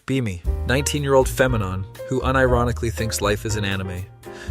Be me, 19-year-old Femanon, who unironically thinks life is an anime.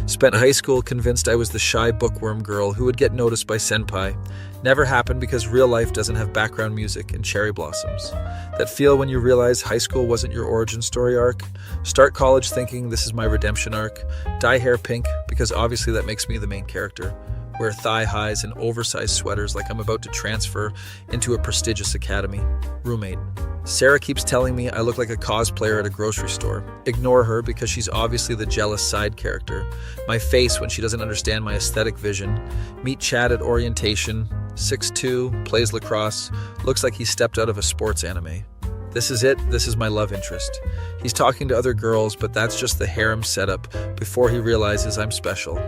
Spent high school convinced I was the shy bookworm girl who would get noticed by senpai. Never happened because real life doesn't have background music and cherry blossoms. That feel when you realize high school wasn't your origin story arc? Start college thinking this is my redemption arc. Dye hair pink because obviously that makes me the main character. Wear thigh highs and oversized sweaters like I'm about to transfer into a prestigious academy. Roommate. Sarah keeps telling me I look like a cosplayer at a grocery store. Ignore her because she's obviously the jealous side character. My face when she doesn't understand my aesthetic vision. Meet Chad at orientation. 6'2", plays lacrosse. Looks like he stepped out of a sports anime. This is it. This is my love interest. He's talking to other girls, but that's just the harem setup before he realizes I'm special.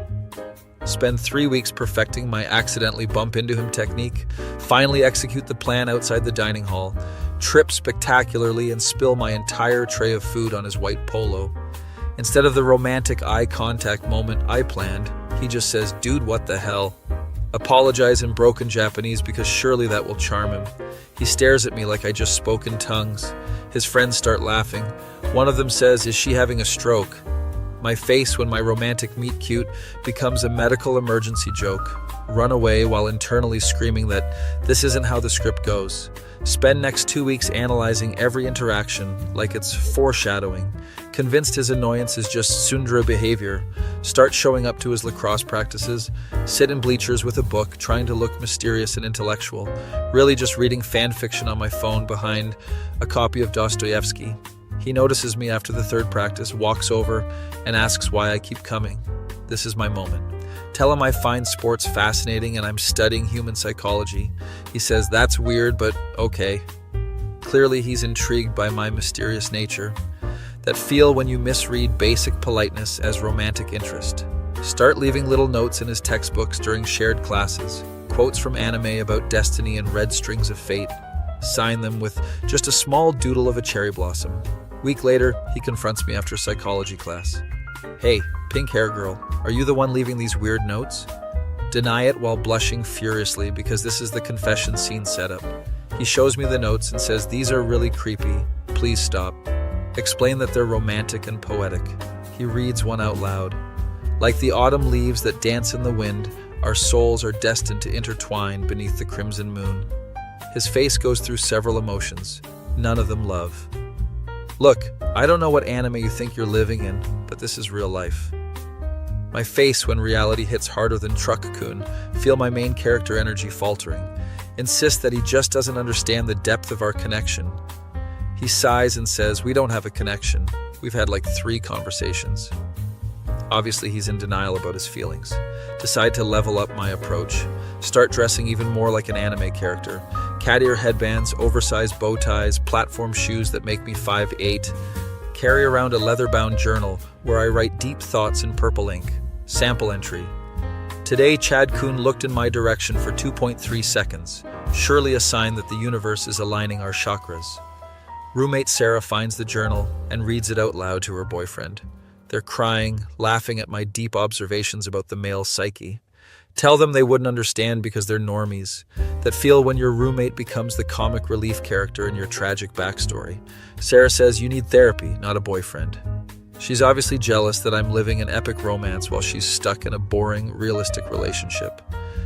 Spend 3 weeks perfecting my accidentally bump into him technique. Finally execute the plan outside the dining hall. Trip spectacularly and spill my entire tray of food on his white polo. Instead of the romantic eye contact moment I planned, he just says, "Dude, what the hell?" Apologize in broken Japanese because surely that will charm him. He stares at me like I just spoke in tongues. His friends start laughing. One of them says, "Is she having a stroke?" My face when my romantic meet cute becomes a medical emergency joke. Run away while internally screaming that this isn't how the script goes. Spend next 2 weeks analyzing every interaction like it's foreshadowing. Convinced his annoyance is just tsundere behavior. Start showing up to his lacrosse practices. Sit in bleachers with a book, trying to look mysterious and intellectual. Really just reading fan fiction on my phone behind a copy of Dostoevsky. He notices me after the third practice, walks over, and asks why I keep coming. This is my moment. Tell him I find sports fascinating and I'm studying human psychology. He says, "That's weird, but okay." Clearly he's intrigued by my mysterious nature. That feel when you misread basic politeness as romantic interest. Start leaving little notes in his textbooks during shared classes. Quotes from anime about destiny and red strings of fate. Sign them with just a small doodle of a cherry blossom. Week later, he confronts me after psychology class. "Hey, pink hair girl, are you the one leaving these weird notes?" Deny it while blushing furiously because this is the confession scene setup. He shows me the notes and says, "These are really creepy. Please stop." Explain that they're romantic and poetic. He reads one out loud. Like the autumn leaves that dance in the wind, our souls are destined to intertwine beneath the crimson moon. His face goes through several emotions, none of them love. Look, I don't know what anime you think you're living in, but this is real life. My face when reality hits harder than Truck-kun, feel my main character energy faltering. Insist that he just doesn't understand the depth of our connection. He sighs and says, "We don't have a connection. We've had like 3 conversations." Obviously, he's in denial about his feelings. Decide to level up my approach. Start dressing even more like an anime character. Cat ear headbands, oversized bow ties, platform shoes that make me 5'8". Carry around a leather-bound journal where I write deep thoughts in purple ink. Sample entry. Today, Chad-kun looked in my direction for 2.3 seconds. Surely a sign that the universe is aligning our chakras. Roommate Sarah finds the journal and reads it out loud to her boyfriend. They're crying, laughing at my deep observations about the male psyche. Tell them they wouldn't understand because they're normies. That feel when your roommate becomes the comic relief character in your tragic backstory. Sarah says you need therapy, not a boyfriend. She's obviously jealous that I'm living an epic romance while she's stuck in a boring, realistic relationship.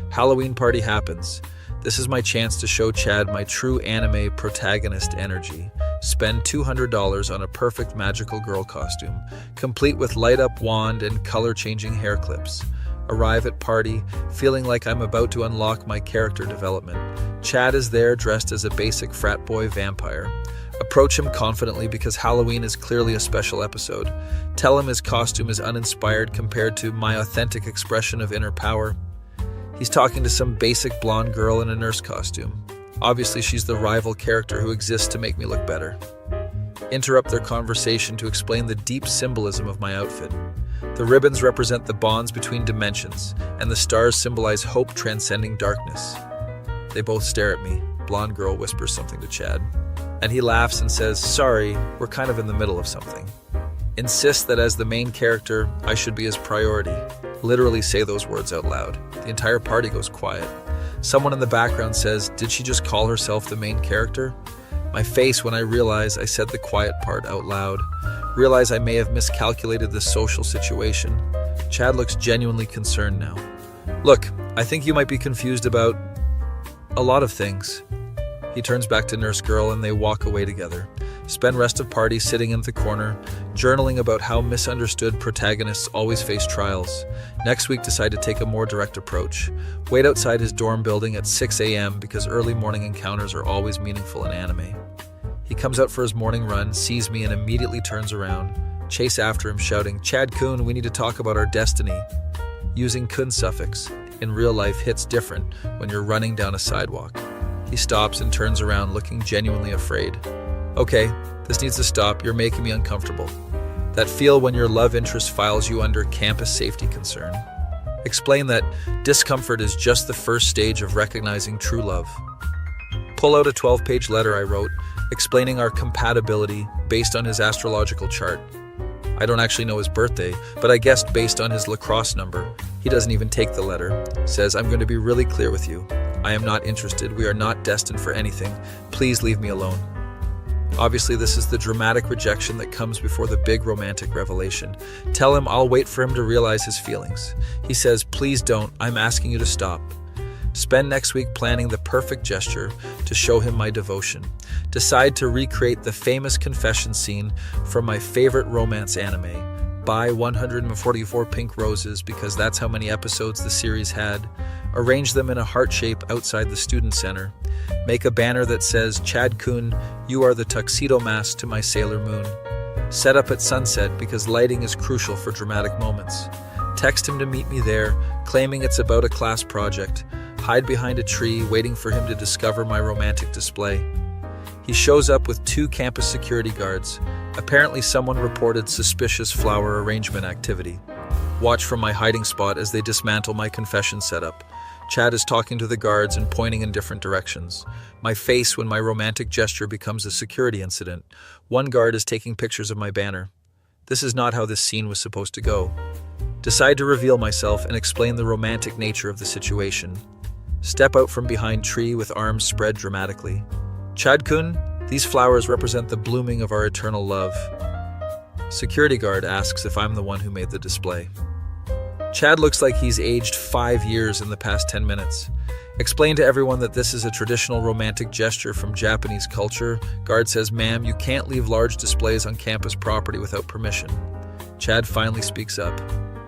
Halloween party happens. This is my chance to show Chad my true anime protagonist energy. Spend $200 on a perfect magical girl costume, complete with light-up wand and color-changing hair clips. Arrive at party, feeling like I'm about to unlock my character development. Chad is there dressed as a basic frat boy vampire. Approach him confidently because Halloween is clearly a special episode. Tell him his costume is uninspired compared to my authentic expression of inner power. He's talking to some basic blonde girl in a nurse costume. Obviously, she's the rival character who exists to make me look better. Interrupt their conversation to explain the deep symbolism of my outfit. The ribbons represent the bonds between dimensions, and the stars symbolize hope transcending darkness. They both stare at me. Blonde girl whispers something to Chad, and he laughs and says, "Sorry, we're kind of in the middle of something." Insist that as the main character, I should be his priority. Literally say those words out loud. The entire party goes quiet. Someone in the background says, "Did she just call herself the main character?" My face when I realize I said the quiet part out loud. Realize I may have miscalculated the social situation. Chad looks genuinely concerned now. Look, I think you might be confused about a lot of things. He turns back to Nurse Girl and they walk away together. Spend rest of party sitting in the corner, journaling about how misunderstood protagonists always face trials. Next week decide to take a more direct approach. Wait outside his dorm building at 6 a.m. because early morning encounters are always meaningful in anime. He comes out for his morning run, sees me and immediately turns around. Chase after him shouting, "Chad-kun, we need to talk about our destiny." Using kun suffix in real life hits different when you're running down a sidewalk. He stops and turns around looking genuinely afraid. "Okay, this needs to stop, you're making me uncomfortable." That feel when your love interest files you under campus safety concern. Explain that discomfort is just the first stage of recognizing true love. Pull out a 12-page letter I wrote, explaining our compatibility based on his astrological chart. I don't actually know his birthday, but I guessed based on his lacrosse number. He doesn't even take the letter. Says, "I'm going to be really clear with you. I am not interested. We are not destined for anything. Please leave me alone." Obviously, this is the dramatic rejection that comes before the big romantic revelation. Tell him I'll wait for him to realize his feelings. He says, "Please don't. I'm asking you to stop." Spend next week planning the perfect gesture to show him my devotion. Decide to recreate the famous confession scene from my favorite romance anime. Buy 144 pink roses because that's how many episodes the series had. Arrange them in a heart shape outside the student center. Make a banner that says, "Chad-kun, you are the tuxedo mask to my Sailor Moon." Set up at sunset because lighting is crucial for dramatic moments. Text him to meet me there, claiming it's about a class project. Hide behind a tree, waiting for him to discover my romantic display. He shows up with 2 campus security guards. Apparently someone reported suspicious flower arrangement activity. Watch from my hiding spot as they dismantle my confession setup. Chad is talking to the guards and pointing in different directions. My face when my romantic gesture becomes a security incident. One guard is taking pictures of my banner. This is not how this scene was supposed to go. Decide to reveal myself and explain the romantic nature of the situation. Step out from behind tree with arms spread dramatically. "Chad-kun, these flowers represent the blooming of our eternal love." Security guard asks if I'm the one who made the display. Chad looks like he's aged 5 years in the past 10 minutes. Explain to everyone that this is a traditional romantic gesture from Japanese culture. Guard says, "Ma'am, you can't leave large displays on campus property without permission." Chad finally speaks up.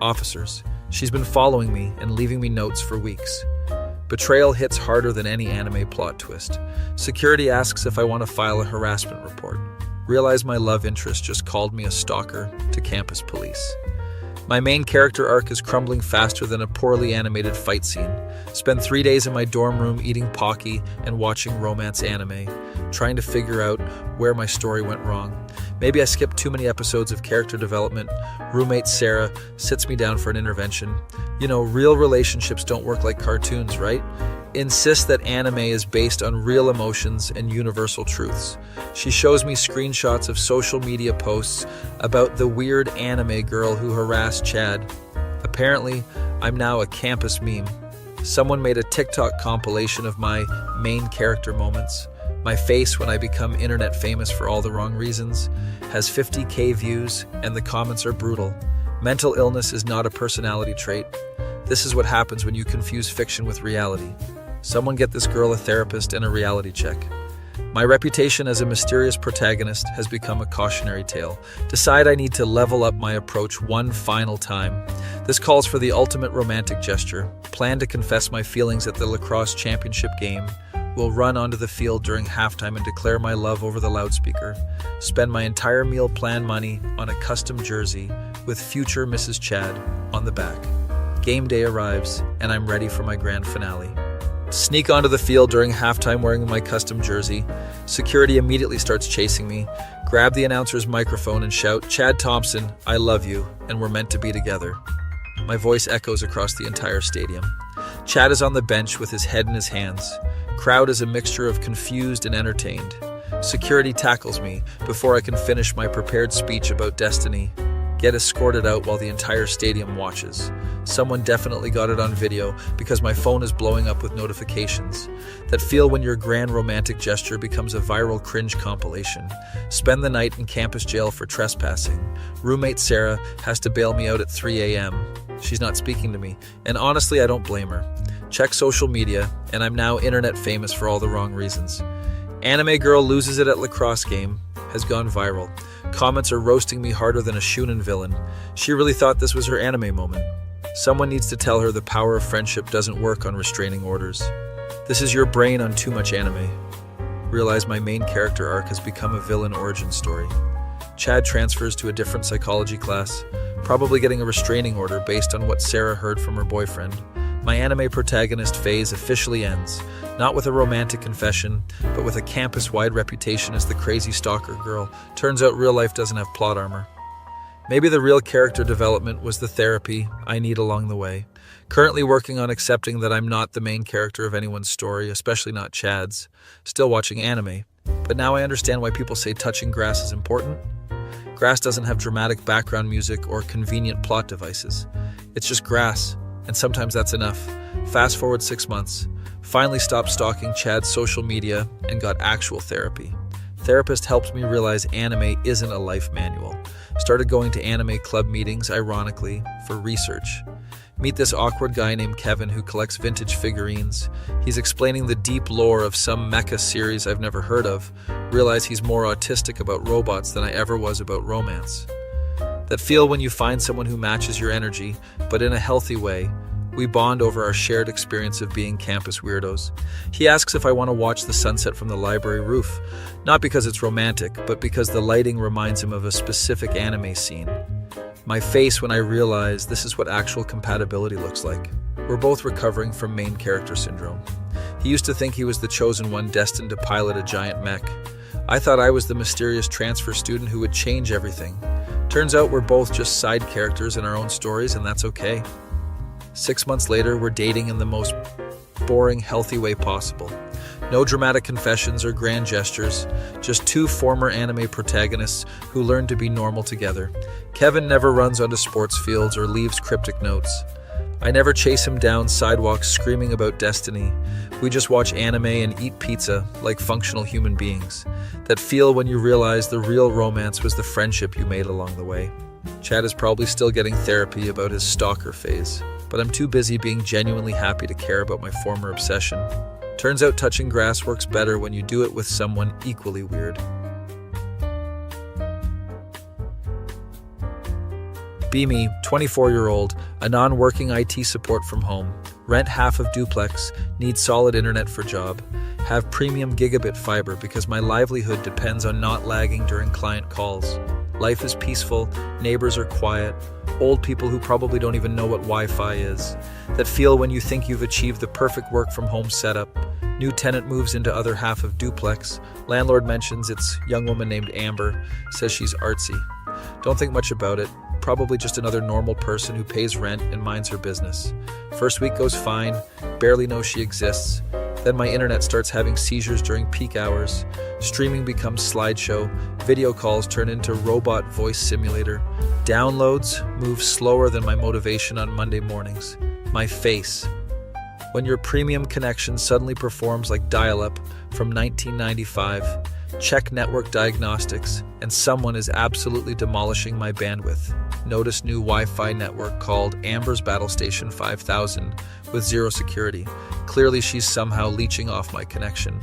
"Officers, she's been following me and leaving me notes for weeks." Betrayal hits harder than any anime plot twist. Security asks if I want to file a harassment report. Realize my love interest just called me a stalker to campus police. My main character arc is crumbling faster than a poorly animated fight scene. Spend 3 days in my dorm room eating Pocky and watching romance anime, trying to figure out where my story went wrong. Maybe I skipped too many episodes of character development. Roommate Sarah sits me down for an intervention. You know, real relationships don't work like cartoons, right? Insist that anime is based on real emotions and universal truths. She shows me screenshots of social media posts about the weird anime girl who harassed Chad. Apparently, I'm now a campus meme. Someone made a TikTok compilation of my main character moments. My face when I become internet famous for all the wrong reasons has 50K views and the comments are brutal. Mental illness is not a personality trait. This is what happens when you confuse fiction with reality. Someone get this girl a therapist and a reality check. My reputation as a mysterious protagonist has become a cautionary tale. Decide I need to level up my approach one final time. This calls for the ultimate romantic gesture. Plan to confess my feelings at the lacrosse championship game. Will run onto the field during halftime and declare my love over the loudspeaker. Spend my entire meal plan money on a custom jersey with future Mrs. Chad on the back. Game day arrives, and I'm ready for my grand finale. Sneak onto the field during halftime wearing my custom jersey. Security immediately starts chasing me. Grab the announcer's microphone and shout, "Chad Thompson, I love you, and we're meant to be together." My voice echoes across the entire stadium. Chad is on the bench with his head in his hands. Crowd is a mixture of confused and entertained. Security tackles me before I can finish my prepared speech about destiny. get escorted out while the entire stadium watches. Someone definitely got it on video because my phone is blowing up with notifications. That feel when your grand romantic gesture becomes a viral cringe compilation. Spend the night in campus jail for trespassing. Roommate Sarah has to bail me out at 3 a.m. She's not speaking to me, and honestly, I don't blame her. Check social media, and I'm now internet famous for all the wrong reasons. Anime girl loses it at lacrosse game has gone viral. Comments are roasting me harder than a Shunin villain. She really thought this was her anime moment. Someone needs to tell her the power of friendship doesn't work on restraining orders. This is your brain on too much anime. Realize my main character arc has become a villain origin story. Chad transfers to a different psychology class, probably getting a restraining order based on what Sarah heard from her boyfriend. My anime protagonist phase officially ends, not with a romantic confession, but with a campus-wide reputation as the crazy stalker girl. Turns out real life doesn't have plot armor. Maybe the real character development was the therapy I need along the way. Currently working on accepting that I'm not the main character of anyone's story, especially not Chad's. Still watching anime, but now I understand why people say touching grass is important. Grass doesn't have dramatic background music or convenient plot devices. It's just grass, and sometimes that's enough. Fast forward 6 months. Finally stopped stalking Chad's social media and got actual therapy. Therapist helped me realize anime isn't a life manual. Started going to anime club meetings, ironically, for research. Meet this awkward guy named Kevin who collects vintage figurines. He's explaining the deep lore of some mecha series I've never heard of. Realize he's more autistic about robots than I ever was about romance. That feel when you find someone who matches your energy, but in a healthy way. We bond over our shared experience of being campus weirdos. He asks if I want to watch the sunset from the library roof, not because it's romantic, but because the lighting reminds him of a specific anime scene. My face when I realize this is what actual compatibility looks like. We're both recovering from main character syndrome. He used to think he was the chosen one destined to pilot a giant mech. I thought I was the mysterious transfer student who would change everything. Turns out we're both just side characters in our own stories, and that's okay. 6 months later, we're dating in the most boring, healthy way possible. No dramatic confessions or grand gestures, just two former anime protagonists who learn to be normal together. Kevin never runs onto sports fields or leaves cryptic notes. I never chase him down sidewalks screaming about destiny. We just watch anime and eat pizza like functional human beings. That feel when you realize the real romance was the friendship you made along the way. Chad is probably still getting therapy about his stalker phase, but I'm too busy being genuinely happy to care about my former obsession. Turns out touching grass works better when you do it with someone equally weird. Be me, 24-year-old, a non-working IT support from home, rent half of duplex, need solid internet for job, have premium gigabit fiber because my livelihood depends on not lagging during client calls. Life is peaceful, neighbors are quiet, old people who probably don't even know what Wi-Fi is. That feel when you think you've achieved the perfect work-from-home setup. New tenant moves into other half of duplex. Landlord mentions it's young woman named Amber, says she's artsy. Don't think much about it. Probably just another normal person who pays rent and minds her business. First week goes fine, barely know she exists. Then my internet starts having seizures during peak hours. Streaming becomes slideshow. Video calls turn into robot voice simulator. Downloads move slower than my motivation on Monday mornings. My face. When your premium connection suddenly performs like dial-up from 1995, check network diagnostics, and someone is absolutely demolishing my bandwidth. Notice new Wi-Fi network called Amber's Battle Station 5000 with zero security. Clearly she's somehow leeching off my connection.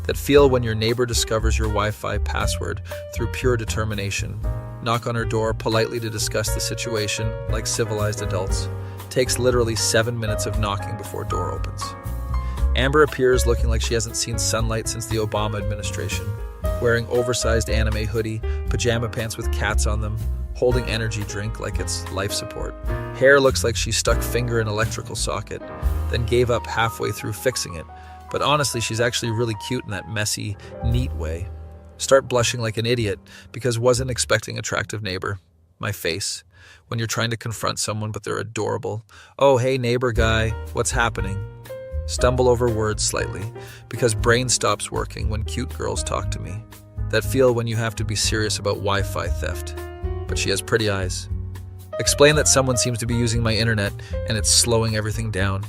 That feel when your neighbor discovers your Wi-Fi password through pure determination. Knock on her door politely to discuss the situation like civilized adults. Takes literally 7 minutes of knocking before door opens. Amber appears looking like she hasn't seen sunlight since the Obama administration. Wearing oversized anime hoodie, pajama pants with cats on them, holding energy drink like it's life support. Hair looks like she stuck finger in electrical socket, then gave up halfway through fixing it. But honestly, she's actually really cute in that messy, neat way. Start blushing like an idiot because wasn't expecting attractive neighbor. My face. When you're trying to confront someone but they're adorable. Oh, hey neighbor guy, what's happening? Stumble over words slightly because brain stops working when cute girls talk to me. That feel when you have to be serious about Wi-Fi theft. But she has pretty eyes. Explain that someone seems to be using my internet and it's slowing everything down.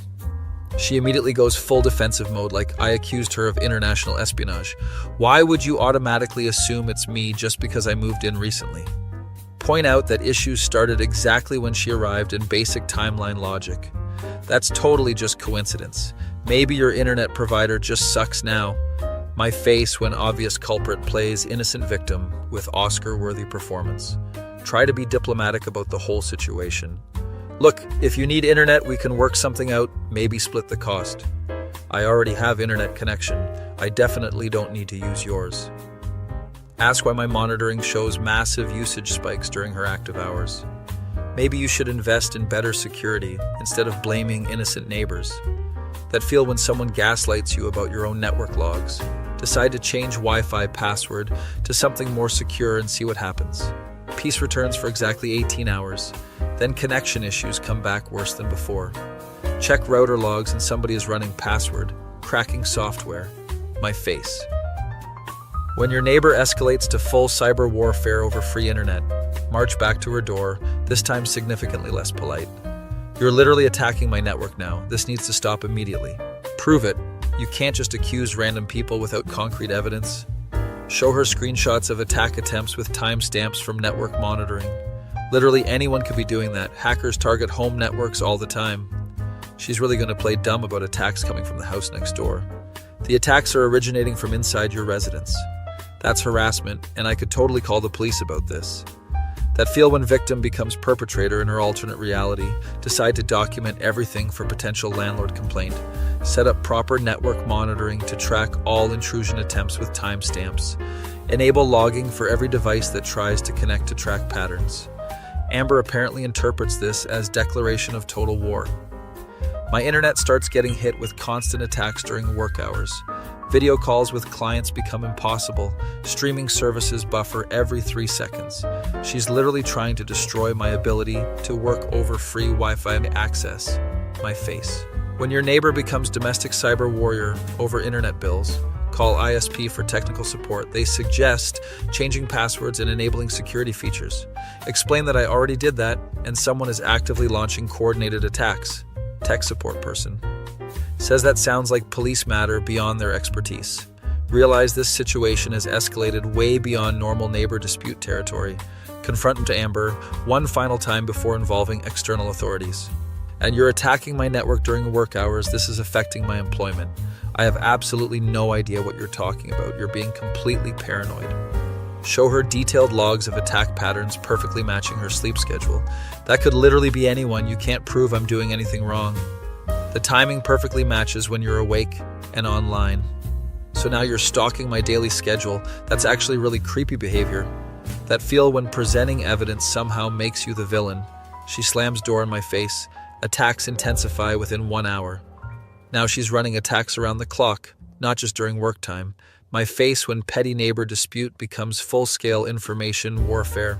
She immediately goes full defensive mode, like I accused her of international espionage. Why would you automatically assume it's me just because I moved in recently? Point out that issues started exactly when she arrived in basic timeline logic. That's totally just coincidence. Maybe your internet provider just sucks now. My face when obvious culprit plays innocent victim with Oscar-worthy performance. Try to be diplomatic about the whole situation. Look, if you need internet, we can work something out, maybe split the cost. I already have internet connection. I definitely don't need to use yours. Ask why my monitoring shows massive usage spikes during her active hours. Maybe you should invest in better security instead of blaming innocent neighbors. That feel when someone gaslights you about your own network logs. Decide to change Wi-Fi password to something more secure and see what happens. Peace returns for exactly 18 hours. Then connection issues come back worse than before. Check router logs and somebody is running password, cracking software. My face. When your neighbor escalates to full cyber warfare over free internet, march back to her door, this time significantly less polite. You're literally attacking my network now. This needs to stop immediately. Prove it. You can't just accuse random people without concrete evidence. Show her screenshots of attack attempts with timestamps from network monitoring. Literally anyone could be doing that. Hackers target home networks all the time. She's really going to play dumb about attacks coming from the house next door. The attacks are originating from inside your residence. That's harassment, and I could totally call the police about this. That feel when victim becomes perpetrator in her alternate reality. Decide to document everything for potential landlord complaint. Set up proper network monitoring to track all intrusion attempts with timestamps. Enable logging for every device that tries to connect to track patterns. Amber apparently interprets this as declaration of total war. My internet starts getting hit with constant attacks during work hours. Video calls with clients become impossible. Streaming services buffer every 3 seconds. She's literally trying to destroy my ability to work over free Wi-Fi access. My face. When your neighbor becomes domestic cyber warrior over internet bills, call ISP for technical support. They suggest changing passwords and enabling security features. Explain that I already did that and someone is actively launching coordinated attacks. Tech support person. Says that sounds like police matter beyond their expertise. Realize this situation has escalated way beyond normal neighbor dispute territory. Confront them to Amber one final time before involving external authorities. And you're attacking my network during work hours. This is affecting my employment. I have absolutely no idea what you're talking about. You're being completely paranoid. Show her detailed logs of attack patterns perfectly matching her sleep schedule. That could literally be anyone. You can't prove I'm doing anything wrong. The timing perfectly matches when you're awake and online. So now you're stalking my daily schedule. That's actually really creepy behavior. That feel when presenting evidence somehow makes you the villain. She slams door in my face. Attacks intensify within 1 hour. Now she's running attacks around the clock, not just during work time. My face when petty neighbor dispute becomes full-scale information warfare.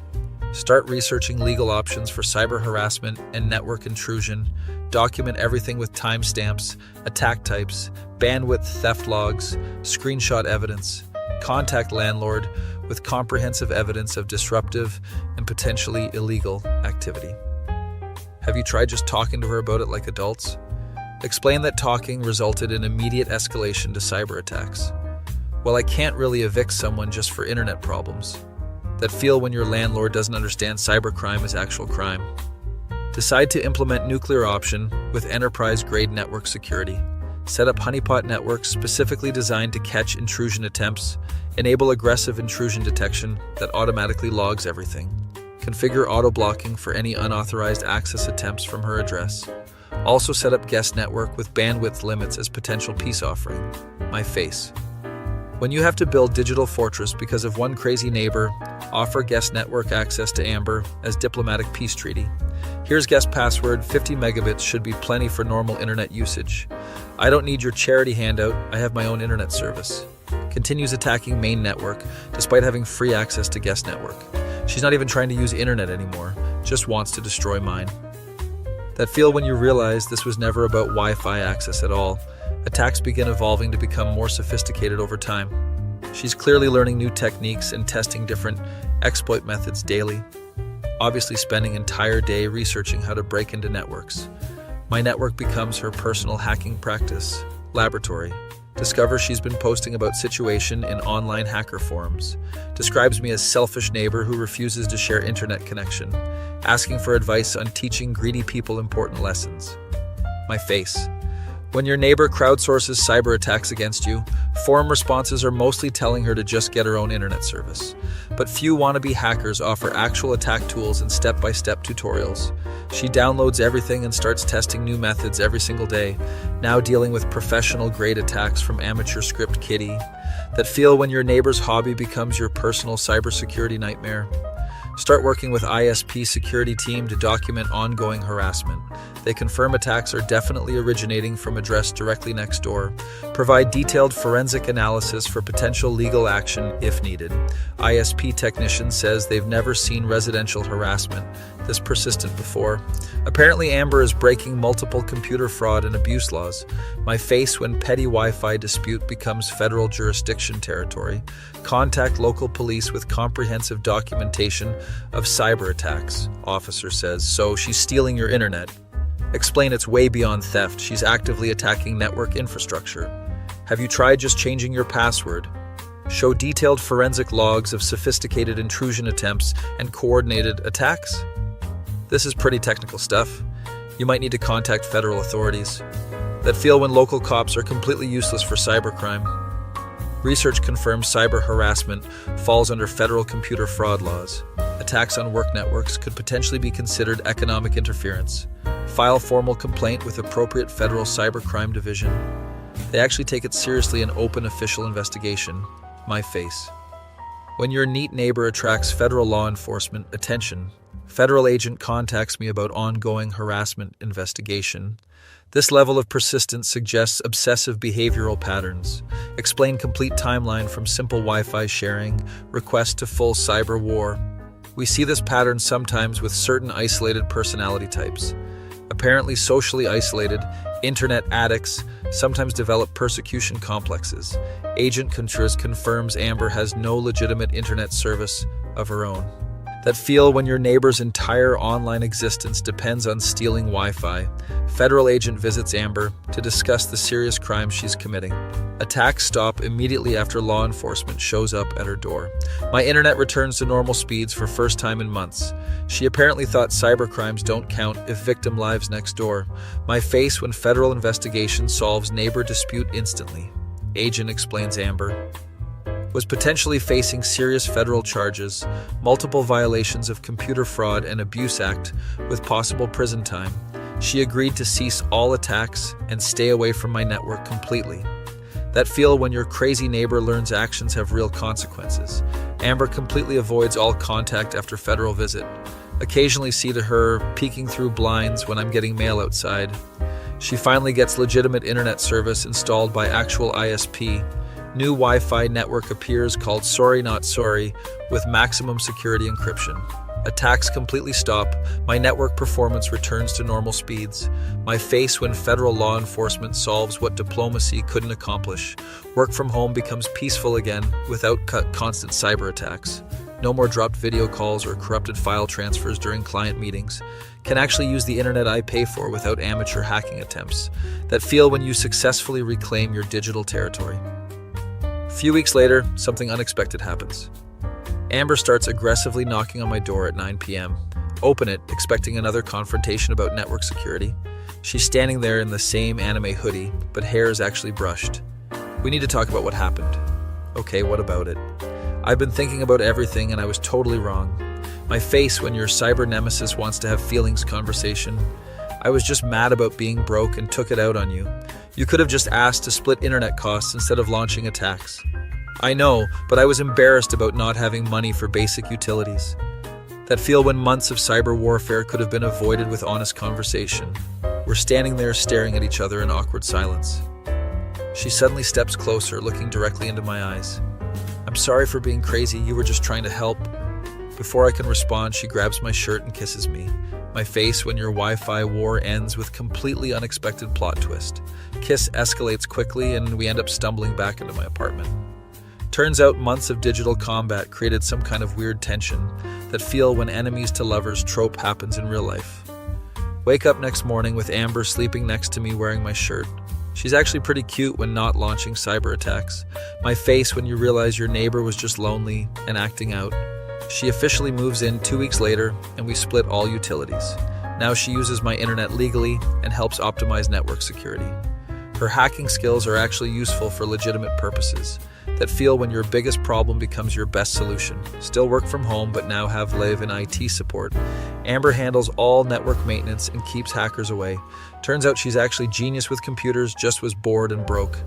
Start researching legal options for cyber harassment and network intrusion. Document everything with timestamps, attack types, bandwidth theft logs, screenshot evidence. Contact landlord with comprehensive evidence of disruptive and potentially illegal activity. Have you tried just talking to her about it like adults? Explain that talking resulted in immediate escalation to cyber attacks. Well, I can't really evict someone just for internet problems. That feel when your landlord doesn't understand cybercrime is actual crime. Decide to implement nuclear option with enterprise-grade network security. Set up honeypot networks specifically designed to catch intrusion attempts. Enable aggressive intrusion detection that automatically logs everything. Configure auto-blocking for any unauthorized access attempts from her address. Also set up guest network with bandwidth limits as potential peace offering. My face. When you have to build digital fortress because of one crazy neighbor, offer guest network access to Amber as diplomatic peace treaty. Here's guest password, 50 megabits should be plenty for normal internet usage. I don't need your charity handout, I have my own internet service. Continues attacking main network despite having free access to guest network. She's not even trying to use internet anymore, just wants to destroy mine. That feel when you realize this was never about Wi-Fi access at all. Attacks begin evolving to become more sophisticated over time. She's clearly learning new techniques and testing different exploit methods daily. obviously spending entire day researching how to break into networks. My network becomes her personal hacking practice laboratory. Discovers she's been posting about situation in online hacker forums. Describes me as selfish neighbor who refuses to share internet connection. Asking for advice on teaching greedy people important lessons. My face. When your neighbor crowdsources cyber attacks against you, forum responses are mostly telling her to just get her own internet service. But few wannabe hackers offer actual attack tools and step-by-step tutorials. She downloads everything and starts testing new methods every single day, now dealing with professional-grade attacks from amateur script kiddie that feel when your neighbor's hobby becomes your personal cybersecurity nightmare. Start working with ISP security team to document ongoing harassment. They confirm attacks are definitely originating from address directly next door. Provide detailed forensic analysis for potential legal action if needed. ISP technician says they've never seen residential harassment this persistent before. Apparently Amber is breaking multiple computer fraud and abuse laws. My face when petty Wi-Fi dispute becomes federal jurisdiction territory. Contact local police with comprehensive documentation of cyber attacks, officer says. So she's stealing your internet. Explain it's way beyond theft. She's actively attacking network infrastructure. Have you tried just changing your password? Show detailed forensic logs of sophisticated intrusion attempts and coordinated attacks. This is pretty technical stuff. You might need to contact federal authorities that feel when local cops are completely useless for cybercrime. Research confirms cyber harassment falls under federal computer fraud laws. Attacks on work networks could potentially be considered economic interference. File formal complaint with appropriate federal cybercrime division. They actually take it seriously and open official investigation. My face. When your neat neighbor attracts federal law enforcement attention, federal agent contacts me about ongoing harassment investigation. This level of persistence suggests obsessive behavioral patterns. Explain complete timeline from simple Wi-Fi sharing, request to full cyber war. We see this pattern sometimes with certain isolated personality types. Apparently socially isolated, internet addicts sometimes develop persecution complexes. Agent Contreras confirms Amber has no legitimate internet service of her own. That feel when your neighbor's entire online existence depends on stealing Wi-Fi. Federal agent visits Amber to discuss the serious crime she's committing. Attacks stop immediately after law enforcement shows up at her door. My internet returns to normal speeds for first time in months. She apparently thought cybercrimes don't count if victim lives next door. My face when federal investigation solves neighbor dispute instantly. Agent explains Amber was potentially facing serious federal charges, multiple violations of Computer Fraud and Abuse Act with possible prison time. She agreed to cease all attacks and stay away from my network completely. That feel when your crazy neighbor learns actions have real consequences. Amber completely avoids all contact after federal visit. Occasionally see to her peeking through blinds when I'm getting mail outside. She finally gets legitimate internet service installed by actual ISP. New Wi-Fi network appears called Sorry Not Sorry with maximum security encryption. Attacks completely stop. My network performance returns to normal speeds. My face when federal law enforcement solves what diplomacy couldn't accomplish. Work from home becomes peaceful again without constant cyber attacks. No more dropped video calls or corrupted file transfers during client meetings. Can actually use the internet I pay for without amateur hacking attempts. That feel when you successfully reclaim your digital territory. A few weeks later, something unexpected happens. Amber starts aggressively knocking on my door at 9 p.m. Open it, expecting another confrontation about network security. She's standing there in the same anime hoodie, but hair is actually brushed. We need to talk about what happened. Okay, what about it? I've been thinking about everything and I was totally wrong. My face when your cyber nemesis wants to have feelings conversation. I was just mad about being broke and took it out on you. You could have just asked to split internet costs instead of launching attacks. I know, but I was embarrassed about not having money for basic utilities. That feel when months of cyber warfare could have been avoided with honest conversation. We're standing there staring at each other in awkward silence. She suddenly steps closer, looking directly into my eyes. I'm sorry for being crazy, you were just trying to help. Before I can respond, she grabs my shirt and kisses me. My face when your Wi-Fi war ends with completely unexpected plot twist. Kiss escalates quickly and we end up stumbling back into my apartment. Turns out months of digital combat created some kind of weird tension that feel when enemies to lovers trope happens in real life. Wake up next morning with Amber sleeping next to me wearing my shirt. She's actually pretty cute when not launching cyber attacks. My face when you realize your neighbor was just lonely and acting out. She officially moves in 2 weeks later and we split all utilities. Now she uses my internet legally and helps optimize network security. Her hacking skills are actually useful for legitimate purposes that feel when your biggest problem becomes your best solution. Still work from home but now have live in IT support. Amber handles all network maintenance and keeps hackers away. Turns out she's actually genius with computers, just was bored and broke.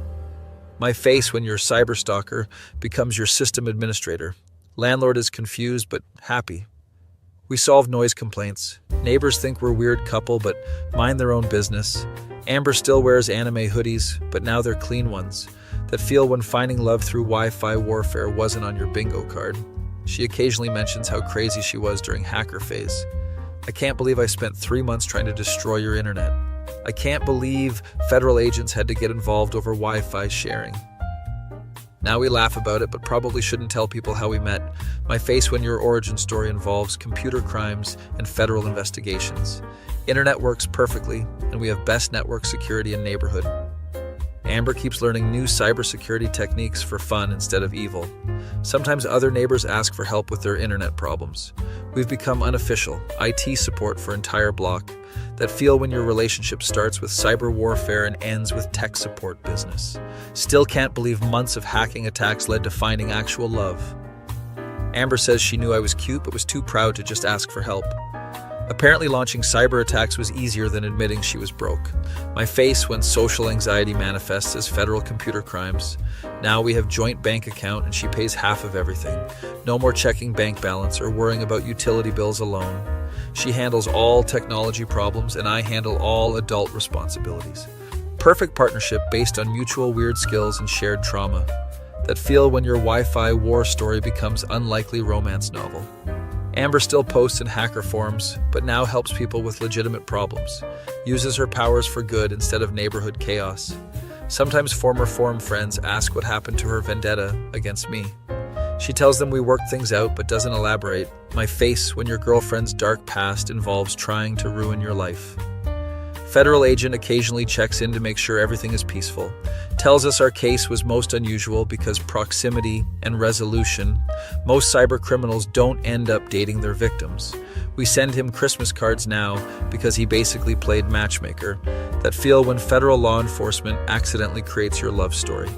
My face when your cyber stalker becomes your system administrator. Landlord is confused but happy. We solve noise complaints. Neighbors think we're a weird couple but mind their own business. Amber still wears anime hoodies, but now they're clean ones that feel when finding love through Wi-Fi warfare wasn't on your bingo card. She occasionally mentions how crazy she was during hacker phase. I can't believe I spent 3 months trying to destroy your internet. I can't believe federal agents had to get involved over Wi-Fi sharing. Now we laugh about it, but probably shouldn't tell people how we met. My face when your origin story involves computer crimes and federal investigations. Internet works perfectly, and we have best network security in neighborhood. Amber keeps learning new cybersecurity techniques for fun instead of evil. Sometimes other neighbors ask for help with their internet problems. We've become unofficial IT support for entire block that feel when your relationship starts with cyber warfare and ends with tech support business. Still can't believe months of hacking attacks led to finding actual love. Amber says she knew I was cute but was too proud to just ask for help. Apparently launching cyber attacks was easier than admitting she was broke. My face when social anxiety manifests as federal computer crimes. Now we have joint bank account and she pays half of everything. No more checking bank balance or worrying about utility bills alone. She handles all technology problems and I handle all adult responsibilities. Perfect partnership based on mutual weird skills and shared trauma that feel when your Wi-Fi war story becomes unlikely romance novel. Amber still posts in hacker forums, but now helps people with legitimate problems. Uses her powers for good instead of neighborhood chaos. Sometimes former forum friends ask what happened to her vendetta against me. She tells them we worked things out but doesn't elaborate. My face when your girlfriend's dark past involves trying to ruin your life. Federal agent occasionally checks in to make sure everything is peaceful. Tells us our case was most unusual because proximity and resolution. Most cyber criminals don't end up dating their victims. We send him Christmas cards now because he basically played matchmaker that feel when federal law enforcement accidentally creates your love story.